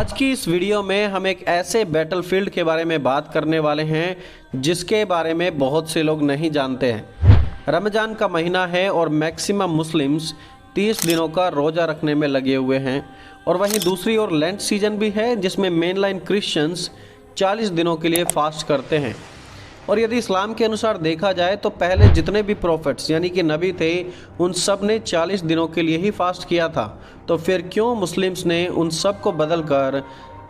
आज की इस वीडियो में हम एक ऐसे बैटलफील्ड के बारे में बात करने वाले हैं जिसके बारे में बहुत से लोग नहीं जानते हैं। रमज़ान का महीना है और मैक्सिमम मुस्लिम्स 30 दिनों का रोज़ा रखने में लगे हुए हैं और वहीं दूसरी ओर लेंट सीजन भी है जिसमें मेनलाइन क्रिश्चियंस 40 दिनों के लिए फास्ट करते हैं। और यदि इस्लाम के अनुसार देखा जाए तो पहले जितने भी प्रोफेट्स यानी कि नबी थे उन सब ने 40 दिनों के लिए ही फास्ट किया था, तो फिर क्यों मुस्लिम्स ने उन सब को बदल कर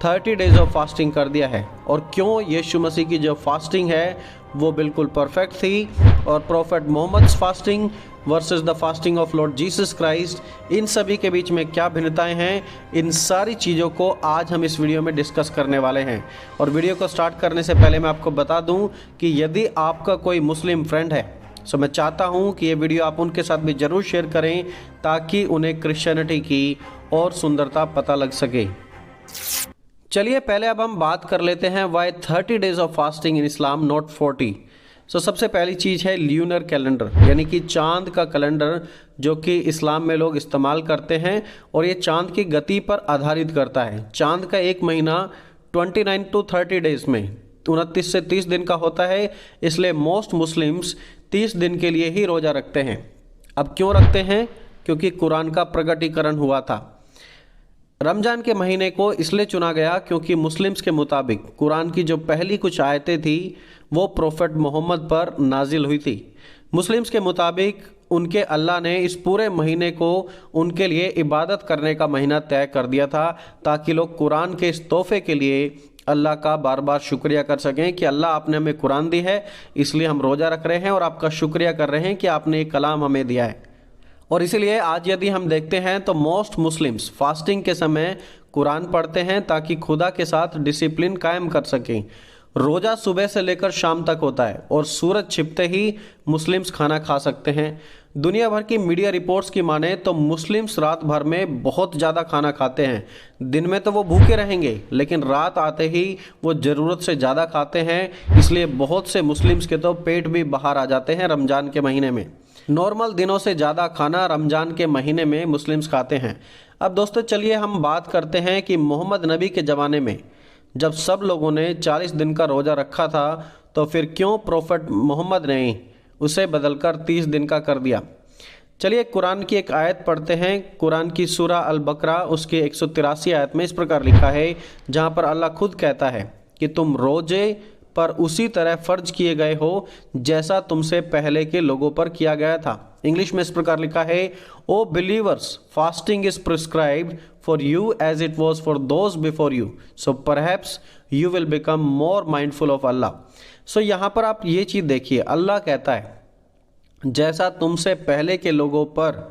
30 डेज ऑफ फास्टिंग कर दिया है? और क्यों यीशु मसीह की जो फास्टिंग है वो बिल्कुल परफेक्ट थी और prophet Muhammad fasting versus the fasting of Lord Jesus Christ, इन सभी के बीच में क्या भिन्नताएं हैं, इन सारी चीज़ों को आज हम इस वीडियो में डिस्कस करने वाले हैं। और वीडियो को स्टार्ट करने से पहले मैं आपको बता दूं कि यदि आपका कोई मुस्लिम फ्रेंड है तो मैं चाहता हूं कि ये वीडियो आप उनके साथ भी ज़रूर शेयर करें ताकि उन्हें क्रिश्चियनिटी की और सुंदरता पता लग सके। चलिए पहले अब हम बात कर लेते हैं why 30 days of fasting in Islam not 40। सबसे पहली चीज़ है ल्यूनर कैलेंडर यानी कि चांद का कैलेंडर जो कि इस्लाम में लोग इस्तेमाल करते हैं और ये चांद की गति पर आधारित करता है। चांद का एक महीना 29 to 30 डेज में 29 से 30 दिन का होता है, इसलिए मोस्ट मुस्लिम्स 30 दिन के लिए ही रोज़ा रखते हैं। अब क्यों रखते हैं? क्योंकि कुरान का प्रकटीकरण हुआ था। रमज़ान के महीने को इसलिए चुना गया क्योंकि मुस्लिम्स के मुताबिक कुरान की जो पहली कुछ आयतें थी वो प्रोफेट मोहम्मद पर नाजिल हुई थी। मुस्लिम्स के मुताबिक उनके अल्लाह ने इस पूरे महीने को उनके लिए इबादत करने का महीना तय कर दिया था ताकि लोग कुरान के इस तोहफे के लिए अल्लाह का बार बार शुक्रिया कर सकें कि अल्लाह आपने हमें कुरान दी है, इसलिए हम रोज़ा रख रहे हैं और आपका शुक्रिया कर रहे हैं कि आपने ये कलाम हमें दिया है। और इसीलिए आज यदि हम देखते हैं तो मोस्ट मुस्लिम्स फास्टिंग के समय कुरान पढ़ते हैं ताकि खुदा के साथ डिसिप्लिन कायम कर सकें। रोज़ा सुबह से लेकर शाम तक होता है और सूरज छिपते ही मुस्लिम्स खाना खा सकते हैं। दुनिया भर की मीडिया रिपोर्ट्स की माने तो मुस्लिम्स रात भर में बहुत ज़्यादा खाना खाते हैं। दिन में तो वो भूखे रहेंगे लेकिन रात आते ही वो ज़रूरत से ज़्यादा खाते हैं, इसलिए बहुत से मुस्लिम्स के तो पेट भी बाहर आ जाते हैं रमज़ान के महीने में। नॉर्मल दिनों से ज़्यादा खाना रमज़ान के महीने में मुस्लिम्स खाते हैं। अब दोस्तों चलिए हम बात करते हैं कि मोहम्मद नबी के ज़माने में जब सब लोगों ने 40 दिन का रोज़ा रखा था तो फिर क्यों प्रोफेट मोहम्मद ने उसे बदलकर 30 दिन का कर दिया? चलिए कुरान की एक आयत पढ़ते हैं। कुरान की सूरा अल बकरा उसकी 183 आयत में इस प्रकार लिखा है, जहाँ पर अल्लाह खुद कहता है कि तुम रोज़े पर उसी तरह फ़र्ज किए गए हो जैसा तुमसे पहले के लोगों पर किया गया था। इंग्लिश में इस प्रकार लिखा है, O believers fasting is prescribed for you as it was for those before you, so perhaps you will become more mindful of Allah. यहाँ पर आप ये चीज़ देखिए, अल्लाह कहता है जैसा तुमसे पहले के लोगों पर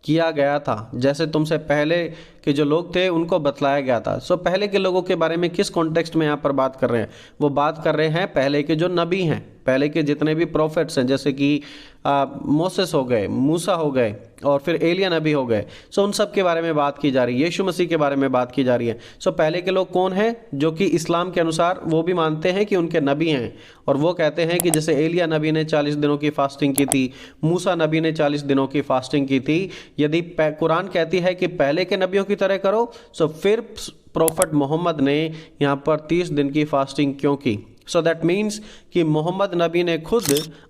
किया गया था, जैसे तुमसे पहले के जो लोग थे उनको बतलाया गया था। पहले के लोगों के बारे में किस कॉन्टेक्स्ट में यहाँ पर बात कर रहे हैं? वो बात कर रहे हैं पहले के जो नबी हैं, पहले के जितने भी प्रोफेट्स हैं, जैसे कि मोसेस हो गए, मूसा हो गए और फिर एलिया नबी हो गए। उन सब के बारे में बात की जा रही है, यीशु मसीह के बारे में बात की जा रही है। पहले के लोग कौन हैं? जो कि इस्लाम के अनुसार वो भी मानते हैं कि उनके नबी हैं और वो कहते हैं कि जैसे एलिया नबी ने 40 दिनों की फास्टिंग की थी, मूसा नबी ने 40 दिनों की फास्टिंग की थी। यदि कुरान कहती है कि पहले के नबियों की तरह करो, फिर प्रोफेट मोहम्मद ने यहाँ पर 30 दिन की फास्टिंग क्यों की? दैट मीन्स कि मोहम्मद नबी ने खुद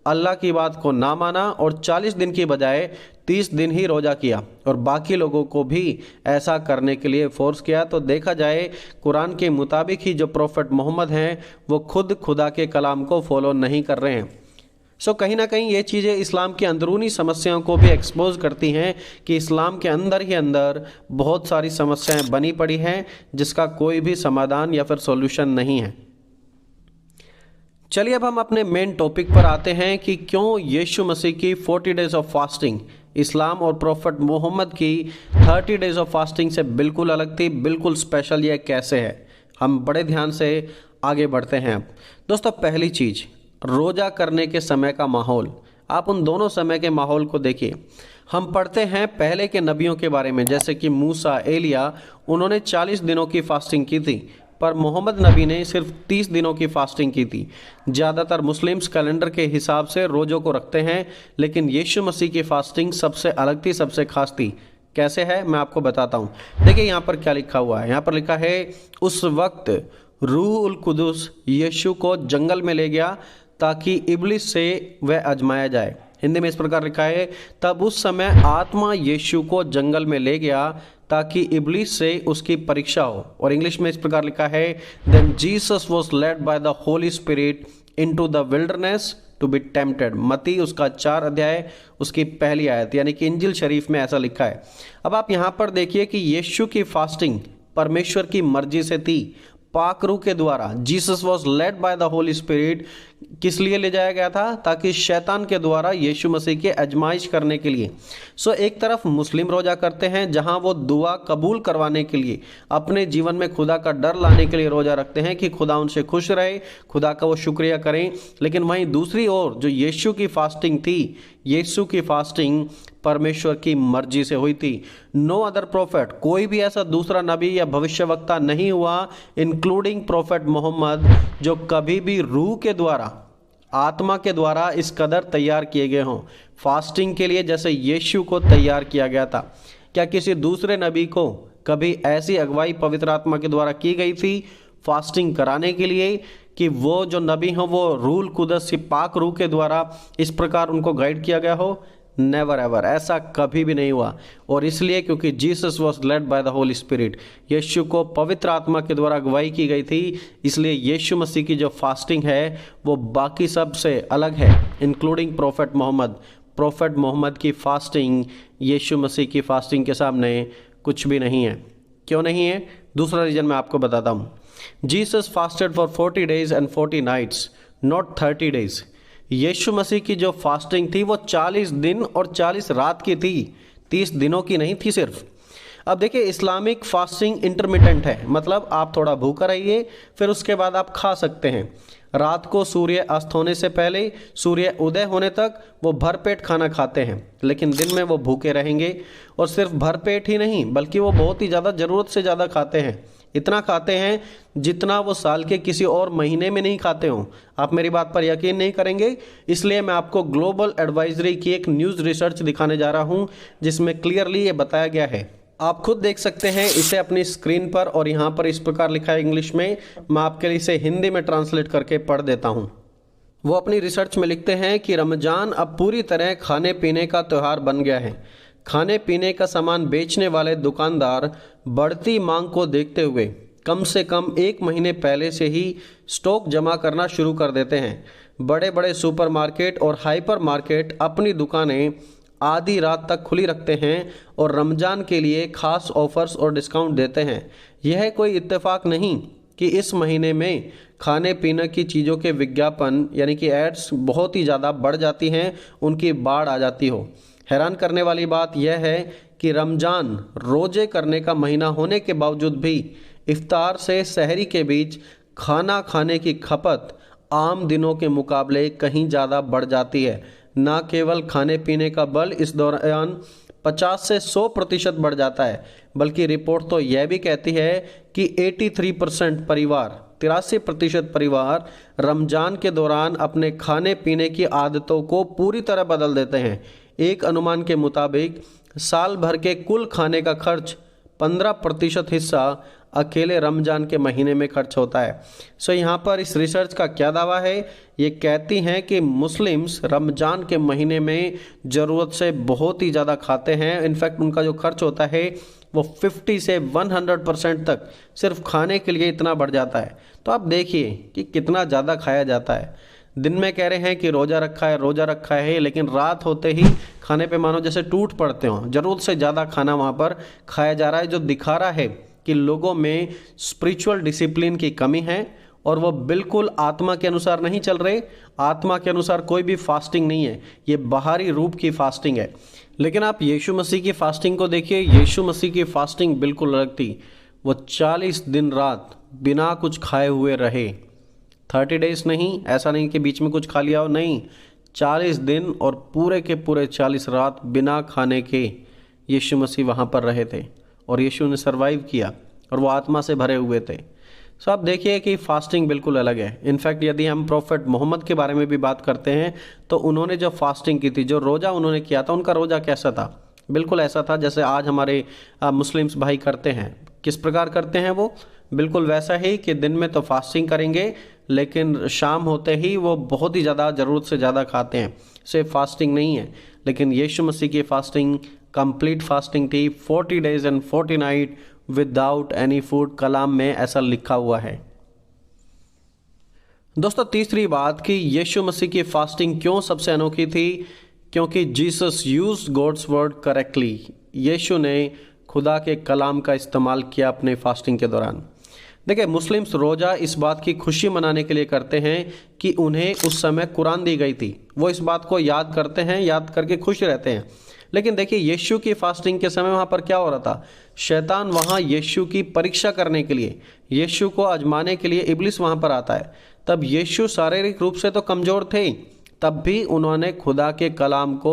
अल्लाह की बात को ना माना और 40 दिन की बजाय 30 दिन ही रोज़ा किया और बाकी लोगों को भी ऐसा करने के लिए फोर्स किया। तो देखा जाए कुरान के मुताबिक ही जो प्रोफेट मोहम्मद हैं वो खुद खुदा के कलाम को फॉलो नहीं कर रहे हैं। कहीं ना कहीं ये चीज़ें इस्लाम की अंदरूनी समस्याओं को भी एक्सपोज करती हैं कि इस्लाम के अंदर ही अंदर बहुत सारी समस्याएं बनी पड़ी हैं जिसका कोई भी समाधान या फिर सॉल्यूशन नहीं है। चलिए अब हम अपने मेन टॉपिक पर आते हैं कि क्यों यीशु मसीह की 40 डेज ऑफ फास्टिंग इस्लाम और प्रोफेट मोहम्मद की 30 डेज ऑफ फास्टिंग से बिल्कुल अलग थी, बिल्कुल स्पेशल ये कैसे है। हम बड़े ध्यान से आगे बढ़ते हैं। दोस्तों पहली चीज़, रोज़ा करने के समय का माहौल। आप उन दोनों समय के माहौल को देखिए। हम पढ़ते हैं पहले के नबियों के बारे में, जैसे कि मूसा, एलिया, उन्होंने 40 दिनों की फास्टिंग की थी, पर मोहम्मद नबी ने सिर्फ 30 दिनों की फास्टिंग की थी। ज़्यादातर मुस्लिम्स कैलेंडर के हिसाब से रोज़ों को रखते हैं, लेकिन यीशु मसीह की फास्टिंग सबसे अलग थी, सबसे खास थी। कैसे है मैं आपको बताता हूँ। देखिए यहाँ पर क्या लिखा हुआ है, यहाँ पर लिखा है उस वक्त रूहुल कुदुस यीशु को जंगल में ले गया ताकि इब्लिस से वह आजमाया जाए। हिंदी में इस प्रकार लिखा है, तब उस समय आत्मा यीशु को जंगल में ले गया ताकि इब्लिस से उसकी परीक्षा हो। और इंग्लिश में इस प्रकार लिखा है, then Jesus was led by the Holy Spirit into the wilderness to be tempted. मती उसका 4 अध्याय उसकी पहली आयत, यानी कि इंजिल शरीफ में ऐसा लिखा है। अब आप यहाँ पर देखिए कि यीशु की फास्टिंग परमेश्वर की मर्जी से थी, पाक रूह के द्वारा। Jesus was led by the Holy spirit किस लिए ले जाया गया था? ताकि शैतान के द्वारा यीशु मसीह की आजमाइश करने के लिए। सो एक तरफ मुस्लिम रोजा करते हैं जहां वो दुआ कबूल करवाने के लिए, अपने जीवन में खुदा का डर लाने के लिए रोजा रखते हैं कि खुदा उनसे खुश रहे, खुदा का वो शुक्रिया करें। लेकिन वहीं दूसरी ओर जो यीशु की फास्टिंग थी, यीशु की फास्टिंग परमेश्वर की मर्जी से हुई थी। नो अदर प्रोफेट, कोई भी ऐसा दूसरा नबी या भविष्यवक्ता नहीं हुआ इंक्लूडिंग प्रोफेट मोहम्मद जो कभी भी रूह के द्वारा, आत्मा के द्वारा इस कदर तैयार किए गए हों फास्टिंग के लिए जैसे यीशु को तैयार किया गया था। क्या किसी दूसरे नबी को कभी ऐसी अगुवाई पवित्र आत्मा के द्वारा की गई थी फास्टिंग कराने के लिए कि वो जो नबी हो वो रूल कुदस की पाक रूह के द्वारा इस प्रकार उनको गाइड किया गया हो? नेवर एवर, ऐसा कभी भी नहीं हुआ। और इसलिए क्योंकि Jesus was led by the Holy Spirit, यीशु को पवित्र आत्मा के द्वारा अगुवाई की गई थी, इसलिए यीशु मसीह की जो फास्टिंग है वो बाकी सब से अलग है, including prophet Muhammad. Prophet Muhammad की फास्टिंग यीशु मसीह की फास्टिंग के सामने कुछ भी नहीं है। क्यों नहीं है? दूसरा रीजन मैं आपको बताता हूँ। Jesus fasted for 40 days and 40 nights, not 30 days। यीशु मसीह की जो फास्टिंग थी वो 40 दिन और 40 रात की थी, 30 दिनों की नहीं थी सिर्फ। अब देखिए इस्लामिक फास्टिंग इंटरमिटेंट है, मतलब आप थोड़ा भूखा रहिए फिर उसके बाद आप खा सकते हैं। रात को सूर्य अस्त होने से पहले सूर्य उदय होने तक वो भरपेट खाना खाते हैं, लेकिन दिन में वो भूखे रहेंगे। और सिर्फ भरपेट ही नहीं बल्कि वो बहुत ही ज़्यादा ज़रूरत से ज़्यादा खाते हैं। इतना खाते हैं जितना वो साल के किसी और महीने में नहीं खाते हों। आप मेरी बात पर यकीन नहीं करेंगे, इसलिए मैं आपको ग्लोबल एडवाइजरी की एक न्यूज़ रिसर्च दिखाने जा रहा हूं जिसमें क्लियरली ये बताया गया है। आप खुद देख सकते हैं इसे अपनी स्क्रीन पर, और यहाँ पर इस प्रकार लिखा है इंग्लिश में। मैं आपके लिए इसे हिंदी में ट्रांसलेट करके पढ़ देता हूँ। वो अपनी रिसर्च में लिखते हैं कि रमज़ान अब पूरी तरह खाने पीने का त्यौहार बन गया है। खाने पीने का सामान बेचने वाले दुकानदार बढ़ती मांग को देखते हुए कम से कम 1 महीने पहले से ही स्टॉक जमा करना शुरू कर देते हैं। बड़े बड़े सुपरमार्केट और हाइपर मार्केट अपनी दुकानें आधी रात तक खुली रखते हैं और रमज़ान के लिए खास ऑफर्स और डिस्काउंट देते हैं। यह कोई इत्तेफाक नहीं कि इस महीने में खाने पीने की चीज़ों के विज्ञापन यानी कि एड्स बहुत ही ज़्यादा बढ़ जाती हैं, उनकी बाढ़ आ जाती हो। हैरान करने वाली बात यह है कि रमज़ान रोज़े करने का महीना होने के बावजूद भी इफ्तार से सहरी के बीच खाना खाने की खपत आम दिनों के मुकाबले कहीं ज़्यादा बढ़ जाती है। न केवल खाने पीने का बल इस दौरान 50 से 100% बढ़ जाता है, बल्कि रिपोर्ट तो यह भी कहती है कि 83% परिवार, 83% परिवार रमज़ान के दौरान अपने खाने पीने की आदतों को पूरी तरह बदल देते हैं। एक अनुमान के मुताबिक साल भर के कुल खाने का खर्च 15% हिस्सा अकेले रमज़ान के महीने में खर्च होता है। सो यहाँ पर इस रिसर्च का क्या दावा है? ये कहती हैं कि मुस्लिम्स रमज़ान के महीने में ज़रूरत से बहुत ही ज़्यादा खाते हैं। इनफैक्ट उनका जो खर्च होता है वो 50 से 100% तक सिर्फ खाने के लिए इतना बढ़ जाता है। तो आप देखिए कि कितना ज़्यादा खाया जाता है। दिन में कह रहे हैं कि रोज़ा रखा है, लेकिन रात होते ही खाने पे मानो जैसे टूट पड़ते हों। ज़रूरत से ज़्यादा खाना वहाँ पर खाया जा रहा है, जो दिखा रहा है कि लोगों में स्पिरिचुअल डिसिप्लिन की कमी है और वो बिल्कुल आत्मा के अनुसार नहीं चल रहे। आत्मा के अनुसार कोई भी फास्टिंग नहीं है, ये बाहरी रूप की फास्टिंग है। लेकिन आप यीशु मसीह की फास्टिंग को देखिए, यीशु मसीह की फास्टिंग बिल्कुल अलग थी। वो 40 दिन रात बिना कुछ खाए हुए रहे। 30 डेज नहीं, ऐसा नहीं कि बीच में कुछ खा लिया हो, नहीं, 40 दिन और पूरे के पूरे 40 रात बिना खाने के यीशु मसीह वहाँ पर रहे थे और यीशु ने सरवाइव किया और वो आत्मा से भरे हुए थे। सो आप देखिए कि फास्टिंग बिल्कुल अलग है। इनफैक्ट यदि हम प्रॉफेट मोहम्मद के बारे में भी बात करते हैं तो उन्होंने जो फास्टिंग की थी, जो रोज़ा उन्होंने किया था, उनका रोज़ा कैसा था? बिल्कुल ऐसा था जैसे आज हमारे मुस्लिम्स भाई करते हैं। किस प्रकार करते हैं वो? बिल्कुल वैसा ही कि दिन में तो फास्टिंग करेंगे, लेकिन शाम होते ही वो बहुत ही ज़्यादा ज़रूरत से ज़्यादा खाते हैं। सिर्फ फास्टिंग नहीं है, लेकिन यीशु मसीह की फास्टिंग कंप्लीट फास्टिंग थी, 40 days and 40 night without any food. कलाम में ऐसा लिखा हुआ है। दोस्तों, तीसरी बात कि यीशु मसीह की फास्टिंग क्यों सबसे अनोखी थी? क्योंकि Jesus used God's word correctly. यीशु ने खुदा के कलाम का इस्तेमाल किया अपने फास्टिंग के दौरान। देखिए, मुस्लिम्स रोज़ा इस बात की खुशी मनाने के लिए करते हैं कि उन्हें उस समय कुरान दी गई थी। वो इस बात को याद करते हैं, याद करके खुश रहते हैं। लेकिन देखिए, यीशु की फास्टिंग के समय वहाँ पर क्या हो रहा था? शैतान वहाँ यीशु की परीक्षा करने के लिए, यीशु को आजमाने के लिए इब्लिस वहाँ पर आता है। तब यीशु शारीरिक रूप से तो कमज़ोर थे, तब भी उन्होंने खुदा के कलाम को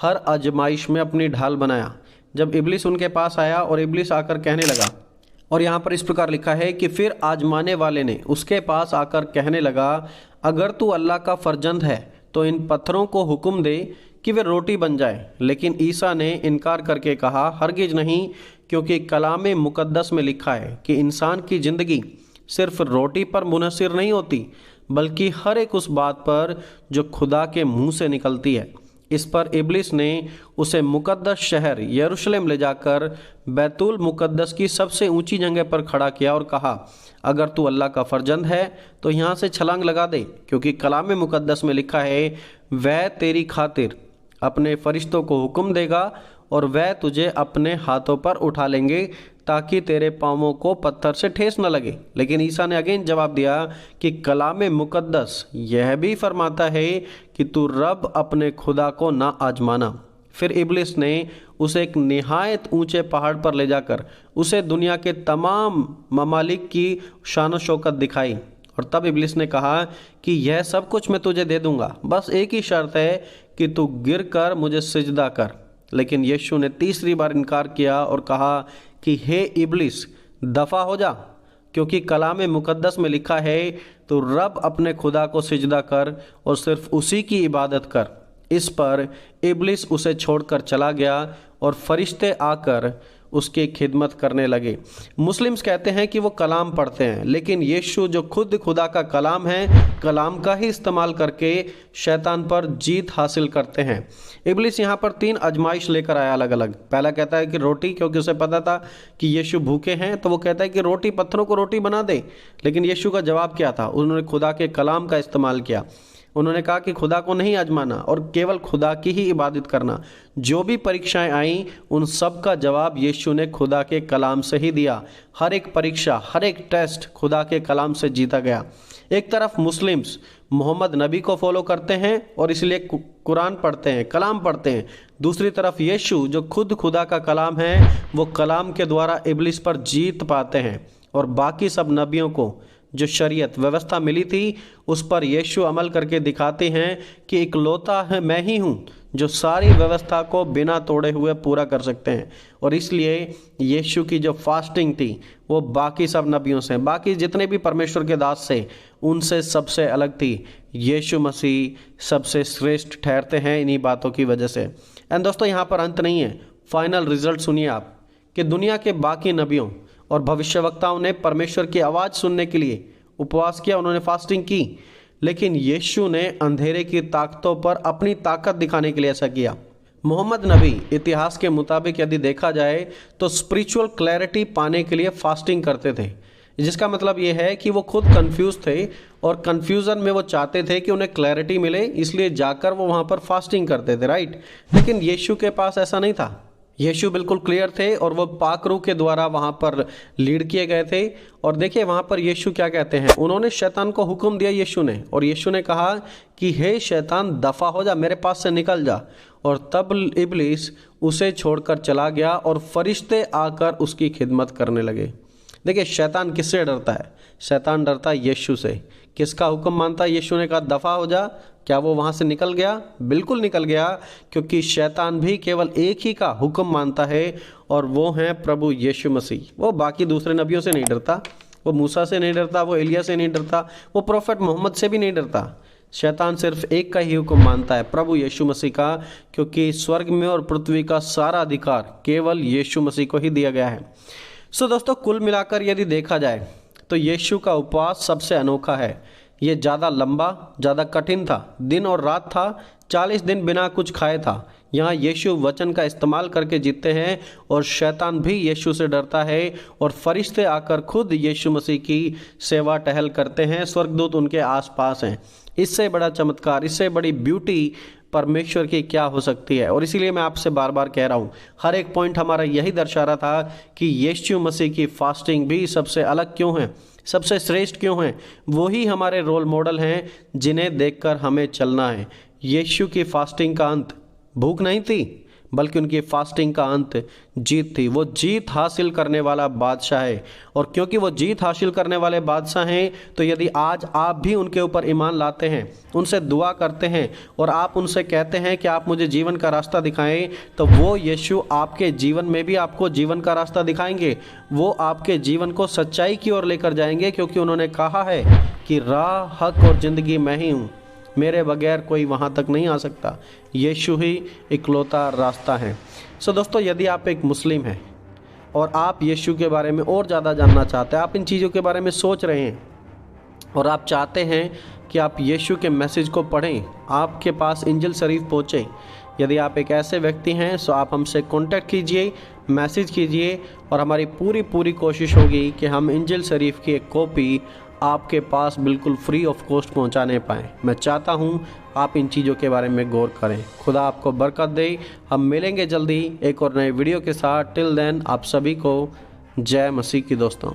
हर आजमाइश में अपनी ढाल बनाया। जब इब्लिस उनके पास आया और इब्लिस आकर कहने लगा, और यहाँ पर इस प्रकार लिखा है कि फिर आजमाने वाले ने उसके पास आकर कहने लगा, अगर तू अल्लाह का फर्जंद है तो इन पत्थरों को हुक्म दे कि वे रोटी बन जाए। लेकिन ईसा ने इनकार करके कहा, हरगिज नहीं, क्योंकि कलाम मुकद्दस में लिखा है कि इंसान की ज़िंदगी सिर्फ रोटी पर मुनहसर नहीं होती, बल्कि हर एक उस बात पर जो खुदा के मुंह से निकलती है। इस पर इब्लिस ने उसे मुकद्दस शहर यरूशलेम ले जाकर बैतुल मुकद्दस की सबसे ऊंची जगह पर खड़ा किया और कहा, अगर तू अल्लाह का फर्जंद है तो यहाँ से छलांग लगा दे, क्योंकि कलाम मुकद्दस में लिखा है, वह तेरी खातिर अपने फरिश्तों को हुक्म देगा और वह तुझे अपने हाथों पर उठा लेंगे ताकि तेरे पाँवों को पत्थर से ठेस न लगे। लेकिन ईसा ने अगेन जवाब दिया कि कलाम मुकद्दस यह भी फरमाता है कि तू रब अपने खुदा को ना आजमाना। फिर इब्लिस ने उसे एक निहायत ऊंचे पहाड़ पर ले जाकर उसे दुनिया के तमाम ममालिक की शान शौकत दिखाई, और तब इब्लिस ने कहा कि यह सब कुछ मैं तुझे दे दूंगा, बस एक ही शर्त है कि तू गिर कर मुझे सिजदा कर। लेकिन यीशु ने तीसरी बार इनकार किया और कहा कि हे इब्लिस, दफ़ा हो जा, क्योंकि कलाम मुकद्दस में लिखा है, तो रब अपने खुदा को सिजदा कर और सिर्फ उसी की इबादत कर। इस पर इब्लिस उसे छोड़कर चला गया और फरिश्ते आकर उसकी खिदमत करने लगे। मुस्लिम्स कहते हैं कि वो कलाम पढ़ते हैं, लेकिन यीशु जो खुद खुदा का कलाम है, कलाम का ही इस्तेमाल करके शैतान पर जीत हासिल करते हैं। इब्लिस यहाँ पर 3 आजमाइश लेकर आया अलग अलग। पहला कहता है कि रोटी, क्योंकि उसे पता था कि यीशु भूखे हैं, तो वो कहता है कि रोटी, पत्थरों को रोटी बना दे। लेकिन यीशु का जवाब क्या था? उन्होंने खुदा के कलाम का इस्तेमाल किया। उन्होंने कहा कि खुदा को नहीं आजमाना और केवल खुदा की ही इबादत करना। जो भी परीक्षाएं आईं, उन सब का जवाब यीशु ने खुदा के कलाम से ही दिया। हर एक परीक्षा, हर एक टेस्ट खुदा के कलाम से जीता गया। एक तरफ मुस्लिम्स मोहम्मद नबी को फॉलो करते हैं और इसलिए कुरान पढ़ते हैं, कलाम पढ़ते हैं। दूसरी तरफ यीशु जो खुद खुदा का कलाम है, वो कलाम के द्वारा इब्लिस पर जीत पाते हैं। और बाकी सब नबियों को जो शरीयत व्यवस्था मिली थी, उस पर यीशु अमल करके दिखाते हैं कि इकलौता है मैं ही हूँ जो सारी व्यवस्था को बिना तोड़े हुए पूरा कर सकते हैं। और इसलिए यीशु की जो फास्टिंग थी वो बाकी सब नबियों से, बाकी जितने भी परमेश्वर के दास से, उनसे सबसे अलग थी। यीशु मसीह सबसे श्रेष्ठ ठहरते हैं इन्हीं बातों की वजह से। एंड दोस्तों, यहाँ पर अंत नहीं है, फाइनल रिजल्ट सुनिए आप कि दुनिया के बाकी नबियों और भविष्यवक्ताओं ने परमेश्वर की आवाज़ सुनने के लिए उपवास किया, उन्होंने फास्टिंग की। लेकिन यीशु ने अंधेरे की ताकतों पर अपनी ताकत दिखाने के लिए ऐसा किया। मोहम्मद नबी इतिहास के मुताबिक यदि देखा जाए तो स्पिरिचुअल क्लैरिटी पाने के लिए फास्टिंग करते थे, जिसका मतलब ये है कि वो खुद कंफ्यूज थे और कंफ्यूजन में वो चाहते थे कि उन्हें क्लैरिटी मिले, इसलिए जाकर वो वहाँ पर फास्टिंग करते थे, राइट। लेकिन यीशु के पास ऐसा नहीं था। यीशु बिल्कुल क्लियर थे और वो पाक रूह के द्वारा वहाँ पर लीड किए गए थे। और देखिए वहाँ पर यीशु क्या कहते हैं, उन्होंने शैतान को हुक्म दिया यीशु ने, और यीशु ने कहा कि हे शैतान, दफ़ा हो जा, मेरे पास से निकल जा। और तब इब्लिस उसे छोड़कर चला गया और फरिश्ते आकर उसकी खिदमत करने लगे। देखिए शैतान किससे डरता है? शैतान डरता है यीशु से। किसका हुक्म मानता है? यीशु ने कहा दफ़ा हो जा। क्या वो वहाँ से निकल गया? बिल्कुल निकल गया, क्योंकि शैतान भी केवल एक ही का हुक्म मानता है, और वो है प्रभु यीशु मसीह। वो बाकी दूसरे नबियों से नहीं डरता, वो मूसा से नहीं डरता, वो एलिया से नहीं डरता, वो प्रोफेट मोहम्मद से भी नहीं डरता। शैतान सिर्फ एक का ही हुक्म मानता है, प्रभु यीशु मसीह का, क्योंकि स्वर्ग में और पृथ्वी का सारा अधिकार केवल यीशु मसीह को ही दिया गया है। सो दोस्तों, कुल मिलाकर यदि देखा जाए तो यीशु का उपवास सबसे अनोखा है। ये ज़्यादा लंबा, ज़्यादा कठिन था, दिन और रात था, 40 दिन बिना कुछ खाए था। यहाँ यीशु वचन का इस्तेमाल करके जीते हैं और शैतान भी यीशु से डरता है और फरिश्ते आकर खुद यीशु मसीह की सेवा टहल करते हैं, स्वर्गदूत उनके आसपास हैं। इससे बड़ा चमत्कार, इससे बड़ी ब्यूटी परमेश्वर की क्या हो सकती है। और इसीलिए मैं आपसे बार बार कह रहा हूँ, हर एक पॉइंट हमारा यही दर्शा रहा था कि यीशु मसीह की फास्टिंग भी सबसे अलग क्यों है, सबसे श्रेष्ठ क्यों है। वही हमारे रोल मॉडल हैं जिन्हें देखकर हमें चलना है। यीशु की फास्टिंग का अंत भूख नहीं थी, बल्कि उनकी फास्टिंग का अंत जीत थी। वो जीत हासिल करने वाला बादशाह है, और क्योंकि वो जीत हासिल करने वाले बादशाह हैं, तो यदि आज आप भी उनके ऊपर ईमान लाते हैं, उनसे दुआ करते हैं और आप उनसे कहते हैं कि आप मुझे जीवन का रास्ता दिखाएं, तो वो यीशु आपके जीवन में भी आपको जीवन का रास्ता दिखाएंगे। वो आपके जीवन को सच्चाई की ओर लेकर जाएंगे, क्योंकि उन्होंने कहा है कि राह, हक और ज़िंदगी मैं ही हूँ, मेरे बगैर कोई वहाँ तक नहीं आ सकता। यीशु ही इकलौता रास्ता है। सो दोस्तों, यदि आप एक मुस्लिम हैं और आप यीशु के बारे में और ज़्यादा जानना चाहते हैं, आप इन चीज़ों के बारे में सोच रहे हैं और आप चाहते हैं कि आप यीशु के मैसेज को पढ़ें, आपके पास इंजिल शरीफ पहुँचे, यदि आप एक ऐसे व्यक्ति हैं तो आप हमसे कांटेक्ट कीजिए, मैसेज कीजिए, और हमारी पूरी कोशिश होगी कि हम इंजिल शरीफ की एक कॉपी आपके पास बिल्कुल फ्री ऑफ कॉस्ट पहुंचाने पाएँ। मैं चाहता हूं आप इन चीज़ों के बारे में गौर करें। खुदा आपको बरकत दे। हम मिलेंगे जल्दी एक और नए वीडियो के साथ। टिल देन, आप सभी को जय मसीह की दोस्तों।